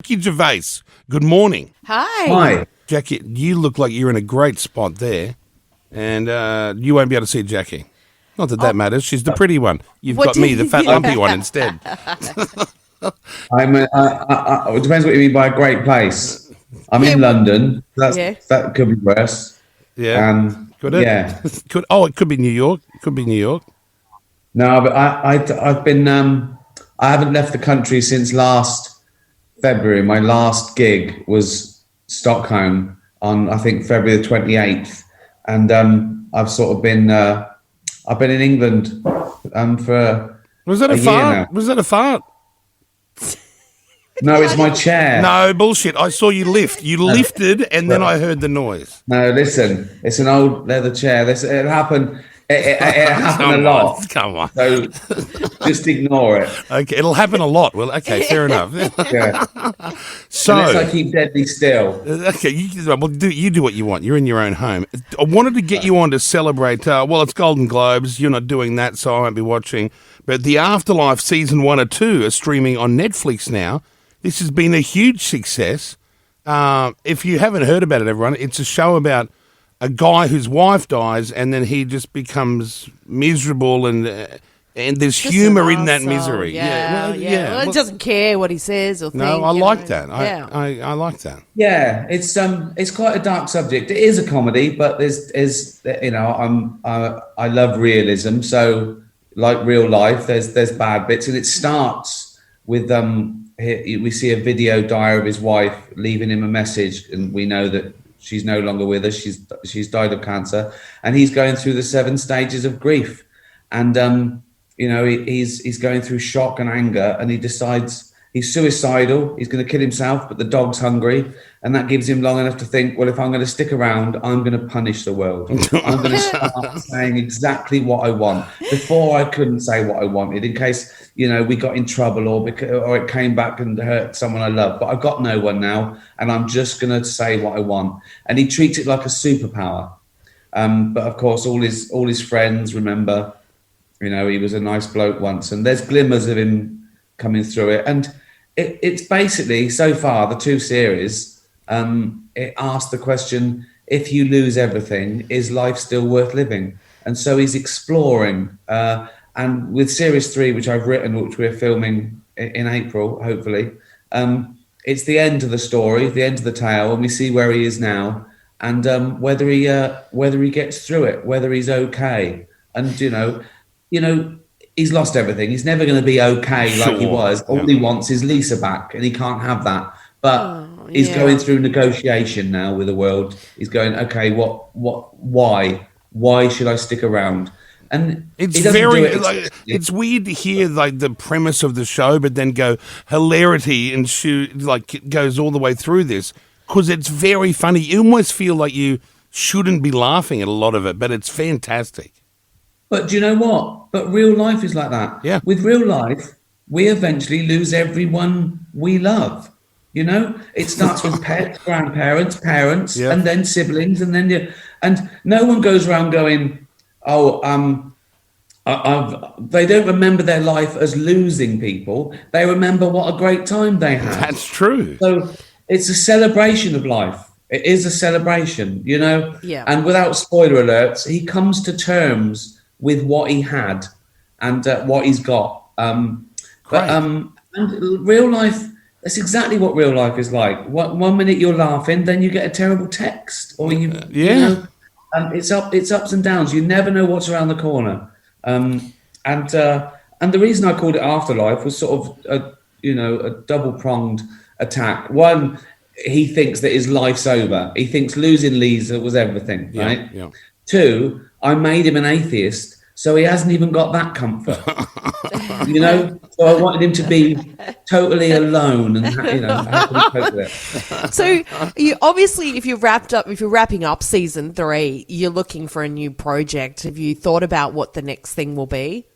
Jackie Gervais, good morning. Hi. Hi. Jackie, you look like you're in a great spot there, and you won't be able to see Jackie. Not that matters. She's the pretty one. You've What got do me, you- the fat, lumpy one, instead. It depends what you mean by a great place. I'm in Yeah. London. Yeah. That could be worse. Yeah. Could it? Yeah. Could. Oh, it could be New York. It could be New York. No, but I've been. I haven't left the country since last February. My last gig was Stockholm on, I think, February the 28th, and I've sort of been. I've been in England for Was that a year fart? now. Was that a fart? No, it's my chair. No, bullshit. I saw you lift. You lifted, and then I heard the noise. No, listen, it's an old leather chair. It happened. It happened a lot. Come on. So just ignore it. Okay, it'll happen a lot. Well, okay, fair enough. Yeah. So, Unless I keep deadly still. okay, you do what you want. You're in your own home. I wanted to get you on to celebrate. Well, it's Golden Globes. You're not doing that, so I won't be watching. But The Afterlife season 1 or 2 are streaming on Netflix now. This has been a huge success. If you haven't heard about it, everyone, it's a show about a guy whose wife dies, and then he just becomes miserable, and there's Just humour an in that arsehole. misery. Yeah. Well, Well, it doesn't care what he says or thinks. no, I like that. Yeah. I like that. Yeah, it's quite a dark subject. It is a comedy, but there's I love realism. So like real life, there's bad bits, and it starts with we see a video diary of his wife leaving him a message, and we know that she's no longer with us. She's died of cancer, and he's going through the 7 stages of grief, and he's going through shock and anger, and he decides he's suicidal. He's going to kill himself, but the dog's hungry, and that gives him long enough to think, well, if I'm going to stick around, I'm going to punish the world. I'm going to start saying exactly what I want. Before, I couldn't say what I wanted in case we got in trouble or it came back and hurt someone I love. But I've got no one now, and I'm just going to say what I want. And he treats it like a superpower. But of course, all his friends remember, he was a nice bloke once, and there's glimmers of him coming through it. And it's basically, so far, the 2 series, it asks the question, if you lose everything, is life still worth living? And so he's exploring. And with series 3, which I've written, which we're filming in April, hopefully, it's the end of the story, the end of the tale, and we see where he is now, and whether he gets through it, whether he's okay. And he's lost everything. He's never going to be okay like he was. All he wants is Lisa back, and he can't have that. But he's going through negotiation now with the world. He's going, okay, why should I stick around? And it's it's weird to hear like the premise of the show, but then go hilarity and it goes all the way through this, because it's very funny. You almost feel like you shouldn't be laughing at a lot of it, but it's fantastic. But do you know what? But real life is like that. Yeah. With real life, we eventually lose everyone we love. It starts with pets, grandparents, parents, and then siblings, and then and no one goes around going, they don't remember their life as losing people. They remember what a great time they had. That's true. So it's a celebration of life. It is a celebration, Yeah. And without spoiler alerts, he comes to terms with what he had and what he's got. And real life, that's exactly what real life is like. One minute you're laughing, then you get a terrible text, or and it's ups and downs. You never know what's around the corner. And the reason I called it Afterlife was sort of a double-pronged attack. One, he thinks that his life's over. He thinks losing Lisa was everything, right? Yeah. 2, I made him an atheist, so he hasn't even got that comfort. So I wanted him to be totally alone, and how can he cope with it? So you obviously, if you're wrapping up season 3, you're looking for a new project. Have you thought about what the next thing will be?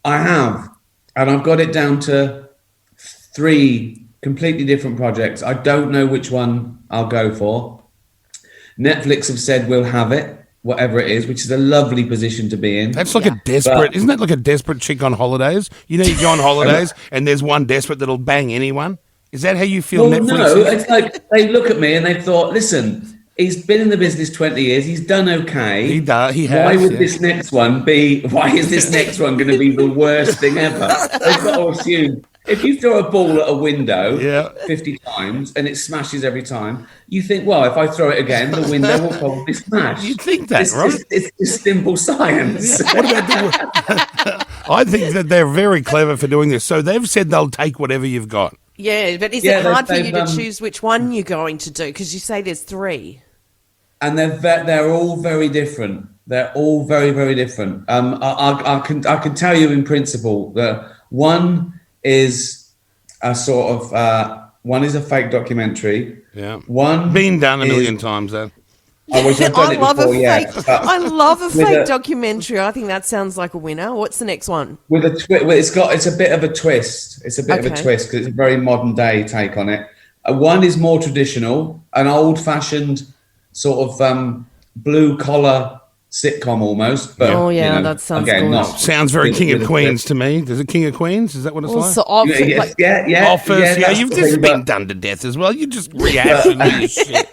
I have, and I've got it down to 3 completely different projects. I don't know which one I'll go for. Netflix have said we'll have it, whatever it is, which is a lovely position to be in. That's like isn't that like a desperate chick on holidays? You go on holidays and there's one desperate that'll bang anyone. Is that how you feel? Well, Netflix no, is? it's like they look at me and they thought, listen, he's been in the business 20 years. He's done okay. He does. He has. Why would this next one be? Why is this next one going to be the worst thing ever? They've got to assume if you throw a ball at a window 50 times and it smashes every time, you think, well, if I throw it again, the window will probably smash. You think that, right? It's just simple science. What about I think that they're very clever for doing this. So they've said they'll take whatever you've got. Yeah, but is it hard for you to choose which one you're going to do? Because you say there's 3. And they're all very different. They're all very, very different. I can tell you in principle that one is a sort of one is a fake documentary. Yeah, one been done a million times though. I wish I'd done it before. I love a fake documentary. I think that sounds like a winner. What's the next one? With a it's a bit of a twist. It's a bit of a twist because it's a very modern day take on it. One is more traditional, an old fashioned sort of blue collar sitcom almost. But, that sounds good. Sounds very King of Queens to me. Is it King of Queens? Is that what it's like? So Office, Office. Yeah, you've just been done to death as well. You just rehashing your shit.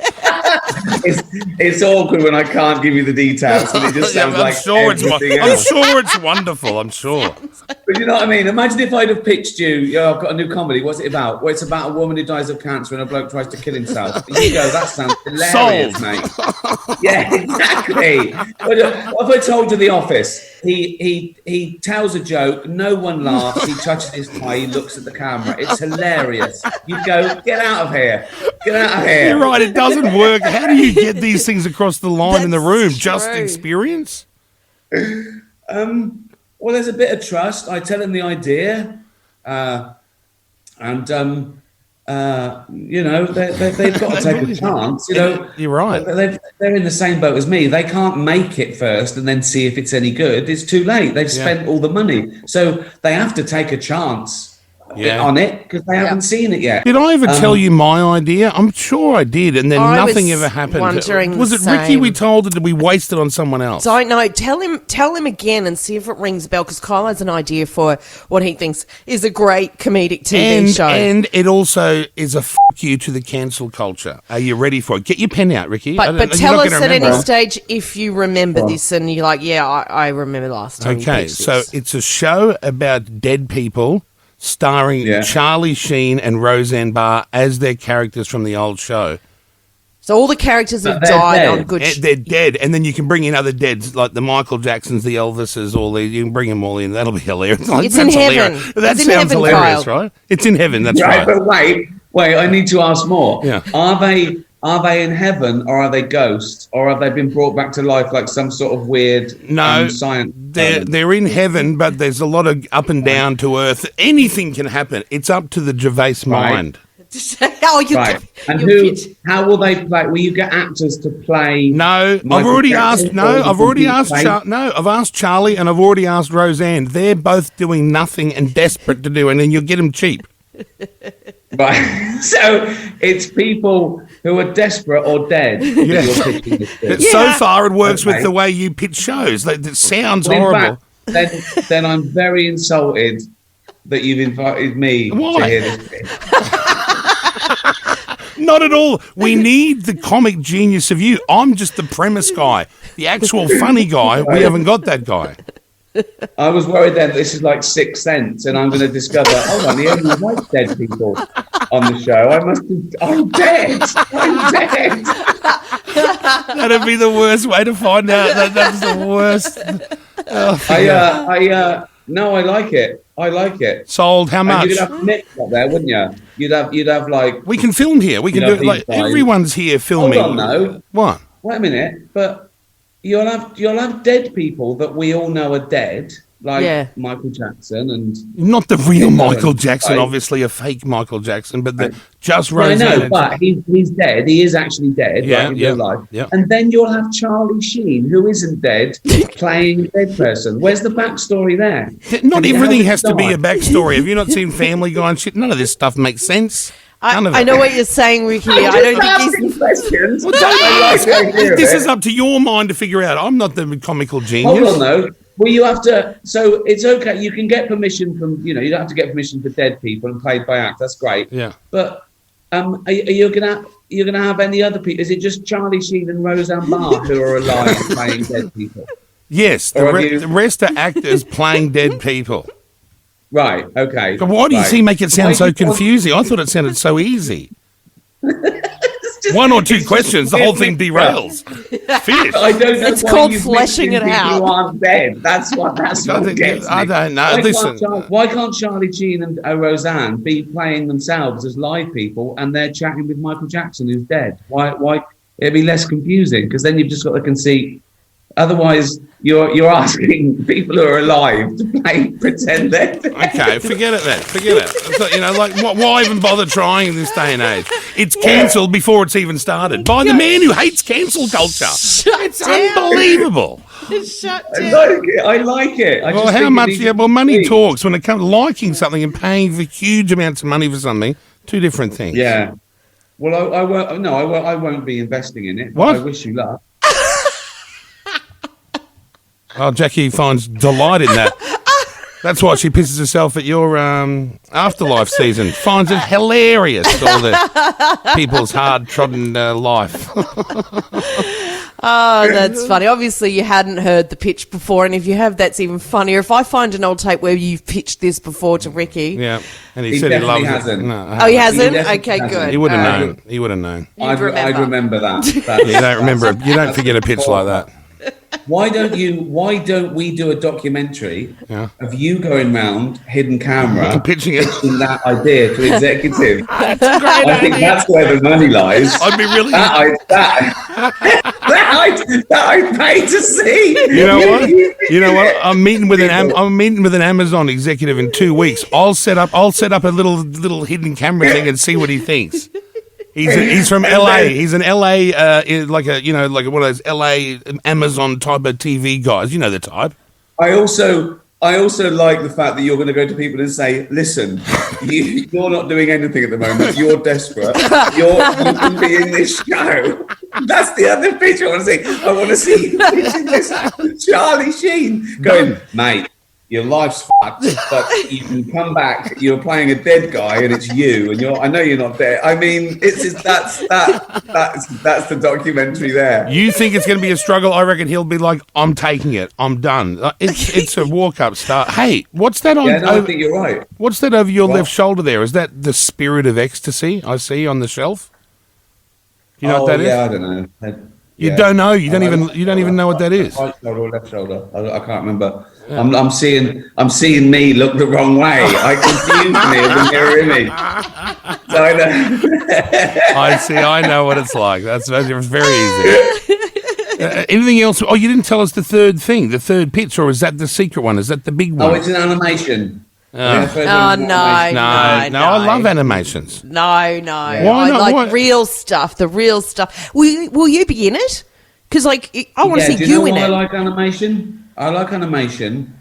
It's awkward when I can't give you the details, and it just sounds like everything else. I'm sure it's wonderful. I'm sure. But you know what I mean? Imagine if I'd have pitched you, I've got a new comedy. What's it about? Well, it's about a woman who dies of cancer and a bloke tries to kill himself. You go, that sounds hilarious, mate. Yeah, exactly. What have I told you? The Office. He tells a joke. No one laughs. He touches his tie. He looks at the camera. It's hilarious. You go, get out of here. Get out of here. You're right. It doesn't work. How do you get these things across the line in the room? True. Just experience? Well, there's a bit of trust. I tell him the idea, and they've got to take a chance. You're right. They're in the same boat as me. They can't make it first and then see if it's any good. It's too late. They've spent all the money, so they have to take a chance. On it because they haven't seen it yet. Did I ever tell you my idea? I'm sure I did, and then nothing ever happened. Was it Ricky we told, or did we waste it on someone else? Don't know. Tell him again and see if it rings a bell, because Kyle has an idea for what he thinks is a great comedic TV show. And it also is a you to the cancel culture. Are you ready for it? Get your pen out, Ricky. But tell us at any stage if you remember this and you're like, I remember last time. Okay, so it's a show about dead people, starring Charlie Sheen and Roseanne Barr as their characters from the old show. So all the characters have died on good... They're dead, and then you can bring in other deads, like the Michael Jacksons, the Elvises, all these. You can bring them all in. That'll be hilarious. It's in heaven. That sounds hilarious, right? It's in heaven, that's right. But wait, I need to ask more. Yeah. Are they in heaven, or are they ghosts, or have they been brought back to life like some sort of weird science? They're in heaven, but there's a lot of up and down to earth. Anything can happen. It's up to the Gervais mind. How will they play? Will you get actors to play? No, I've already asked Charlie and I've already asked Roseanne. They're both doing nothing and desperate to do, and then you'll get them cheap. Right. So it's people who are desperate or dead. So far, it works with the way you pitch shows. That sounds horrible. Then I'm very insulted that you've invited me to hear this bit. Not at all. We need the comic genius of you. I'm just the premise guy, the actual funny guy. We haven't got that guy. I was worried then this is like Sixth Sense, and I'm going to discover, he only likes dead people on the show. I'm dead. I'm dead. That'd be the worst way to find out. That's the worst. No, I like it. I like it. Sold. How much? You'd have Nick up there, wouldn't you? You'd have like. We can film here. We can do it. Like everyone's here filming. Hold on, no. What? Wait a minute, but you'll have dead people that we all know are dead, like Michael Jackson and not the real Michael Jackson, obviously a fake Michael Jackson, but just Roseanne. I know, but he's dead. He is actually dead, in real life. Yeah. And then you'll have Charlie Sheen, who isn't dead, playing a dead person. Where's the backstory there? Not everything has to be a backstory. Have you not seen Family Guy and shit? None of this stuff makes sense. I know what you're saying, Ricky. I don't think these questions. This is up to your mind to figure out. I'm not the comical genius. Hold on, though. Well, you have to. So it's okay. You can get permission from. You don't have to get permission for dead people and played by actors. That's great. Yeah. But are you gonna have any other people? Is it just Charlie Sheen and Roseanne Barr who are alive playing dead people? Yes, the rest are actors playing dead people. Right. Okay. But why do you make it sound so confusing? I thought it sounded so easy. One or two questions, the whole thing derails. Finish. I don't know. It's called fleshing it out. You aren't dead. That's what gets me. I don't know. Why can't Charlie Sheen and Roseanne be playing themselves as live people and they're chatting with Michael Jackson, who's dead? Why? It'd be less confusing because then you've just got the conceit. Otherwise, you're asking people who are alive to pretend they're dead. Okay, forget it then. Forget it. Why even bother trying in this day and age? It's cancelled before it's even started by the man who hates cancel culture. It's unbelievable. Shut I down. like it. Well, how much? Yeah, well, money talks when it comes to liking something and paying for huge amounts of money for something. Two different things. Yeah. Well, I won't. No, I won't be investing in it. What? I wish you luck. Oh, Jackie finds delight in that. That's why she pisses herself at your afterlife season. Finds it hilarious, all the people's hard-trodden life. Oh, that's funny. Obviously, you hadn't heard the pitch before, and if you have, that's even funnier. If I find an old tape where you've pitched this before to Ricky. Yeah, and he said he loves hasn't. it. No, Oh, he hasn't? He Okay, hasn't. good. He would have known. He would have known. I'd remember that. You don't remember. You don't forget a pitch like that. Why don't we do a documentary Yeah. of you going round, hidden camera, Pitching it. pitching that idea to executive? That's a great I think idea. that's where the money lies. I'd be really. That I'd pay to see. You know what? You know what? I'm meeting with an Amazon executive in 2 weeks. I'll set up a little hidden camera thing and see what he thinks. He's from LA. He's an LA like one of those LA Amazon type of TV guys. You know the type. I also like the fact that you're going to go to people and say, "Listen, you're not doing anything at the moment. You're desperate. You can be in this show." That's the other pitch I want to see. I want to see you pitching this Charlie Sheen going, "Mate, your life's fucked, but you can come back. You're playing a dead guy, and it's you. And I know you're not dead. I mean, that's the documentary there." You think it's going to be a struggle? I reckon he'll be like, "I'm taking it. I'm done." It's a walk up start. Hey, what's that on? Yeah, no, I think you're right. What's that over your left shoulder there? Is that the Spirit of Ecstasy I see on the shelf? Do you know what that is? Yeah, I don't know. You don't know. You don't even know what that is. Right shoulder or left shoulder? I can't remember. Yeah. I'm seeing me look the wrong way. I confuse me with the mirror image. So I know. I see. I know what it's like. That's very easy. Anything else? Oh, you didn't tell us the third thing, the third pitch, or is that the secret one? Is that the big one? Oh, it's an animation. No. I love animations. No. Why I not? like real stuff, the real stuff. Will you be in it? Because I want to see you in it. I like animation. I like animation.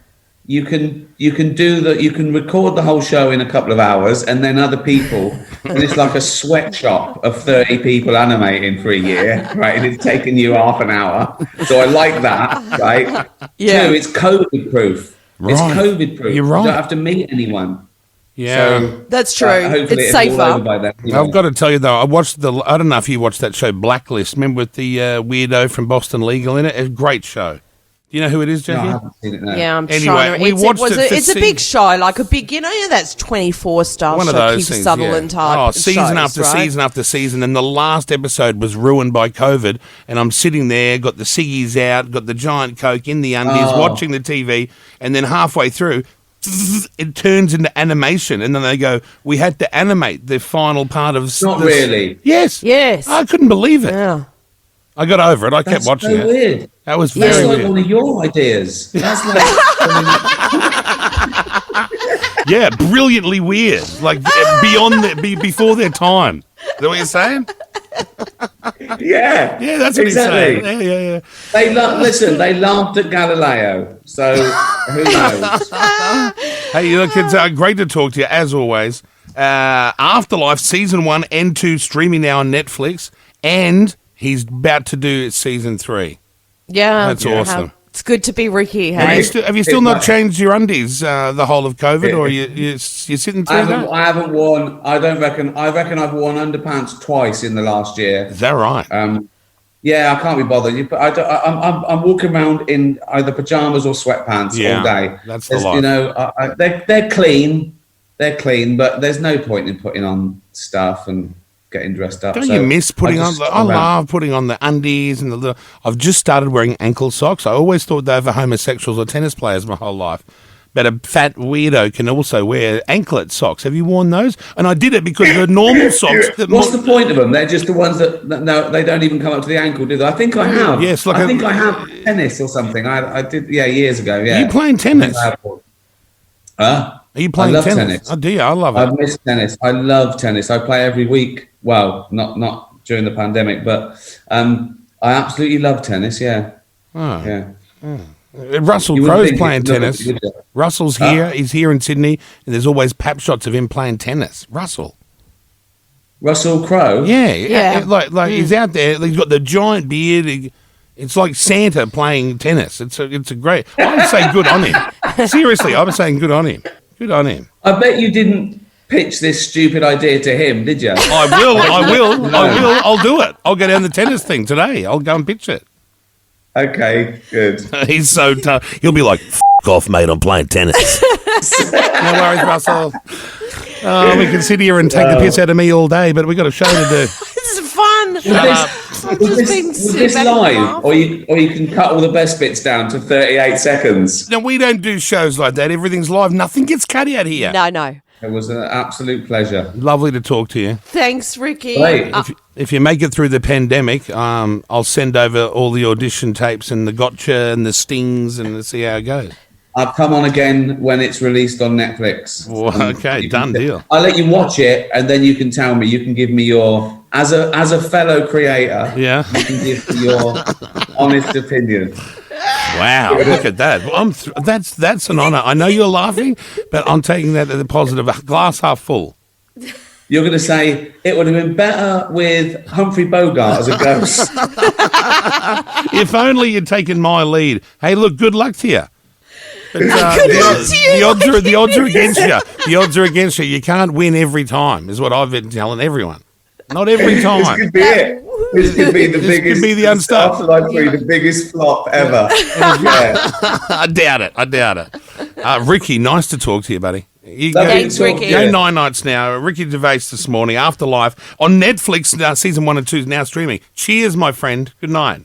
You can record the whole show in a couple of hours, and then other people, and it's like a sweatshop of 30 people animating for a year, right? And it's taken you half an hour. So I like that, right? Yeah. 2, it's COVID proof. Right. It's COVID proof. You're right. You don't have to meet anyone. Yeah, so, that's true. Hopefully it's all over safer. by then, I've got to tell you though, I don't know if you watched that show Blacklist. Remember with the weirdo from Boston Legal in it? It's a great show. Do you know who it is, Jackie? No, I haven't seen it now. Yeah, I'm Anyway, trying to. we watched it for It's a big show, like a big, that's 24 star one show, of those Keith things, Sutherland type. Oh, season shows, after right? season after season, and the last episode was ruined by COVID. And I'm sitting there, got the ciggies out, got the giant Coke in the undies, watching the TV, and then halfway through, it turns into animation, and then they go, "We had to animate the final part of." Not really. Yes. I couldn't believe it. Yeah. I got over it. I kept watching so it. Weird. That was That's very like weird. one of your ideas. That's like. Yeah, brilliantly weird. Like before their time. Is that what you're saying? Yeah. Yeah, that's what exactly. he's saying. Yeah. They laughed at Galileo. So who knows? Hey, look, it's great to talk to you as always. Afterlife season 1 and 2 streaming now on Netflix, and he's about to do season 3. Yeah. That's awesome. It's good to be Ricky, Have hey? you still not changed your undies the whole of COVID, or you're sitting through that? I haven't worn. I reckon I've worn underpants twice in the last year. Is that right? Yeah, I can't be bothered. I'm walking around in either pajamas or sweatpants all day. That's the life. They're clean. They're clean, but there's no point in putting on stuff and getting dressed up. Don't you miss putting on? I love putting on the undies and the little. I've just started wearing ankle socks. I always thought they were for homosexuals or tennis players my whole life. But a fat weirdo can also wear anklet socks. Have you worn those? And I did it because the normal socks. What's the point of them? They're just the ones that no, they don't even come up to the ankle, do they? I think I have. Yes, I think I have tennis or something. I did, years ago. Yeah. Are you playing tennis? Huh? Are you playing tennis? Oh, do you? I love it. I've missed tennis. I love tennis. I play every week. Well, not during the pandemic, but I absolutely love tennis. Yeah. Oh. Yeah. Russell Crowe's playing tennis. Russell's here. He's here in Sydney, and there's always pap shots of him playing tennis. Russell Crowe? Yeah. Like he's out there. He's got the giant beard. It's like Santa playing tennis. It's a great. I would say good on him. Seriously, I was saying good on him. Good on him. I bet you didn't pitch this stupid idea to him, did you? I will. I'll do it. I'll go down the tennis thing today. I'll go and pitch it. Okay, good. He's so tough. He'll be like, "F off, mate. I'm playing tennis." No worries, Russell. Oh, we can sit here and take the piss out of me all day, but we've got a show to do. This is fun. Was this live, or you can cut all the best bits down to 38 seconds? No, we don't do shows like that. Everything's live. Nothing gets cut out here. No. It was an absolute pleasure. Lovely to talk to you. Thanks, Ricky. Great. If you make it through the pandemic, I'll send over all the audition tapes and the gotcha and the stings and see how it goes. I'll come on again when it's released on Netflix. Well, okay, done deal. I'll let you watch it, and then you can tell me. You can give me your as a fellow creator. Yeah, you can give me your honest opinion. Wow, look at that. Well, that's an honour. I know you're laughing, but I'm taking that as a positive. Glass half full. You're going to say it would have been better with Humphrey Bogart as a ghost. If only you'd taken my lead. Hey, look, good luck to you. But, the odds are against you. The odds are against you. You can't win every time, is what I've been telling everyone. Not every time. This could be it. This could be the biggest. Could be the unstuck. The biggest flop ever. Yeah. I doubt it. Ricky, nice to talk to you, buddy. Thanks, Ricky. Go 9 nights now. Ricky Gervais this morning, Afterlife on Netflix. Season 1 and 2 is now streaming. Cheers, my friend. Good night.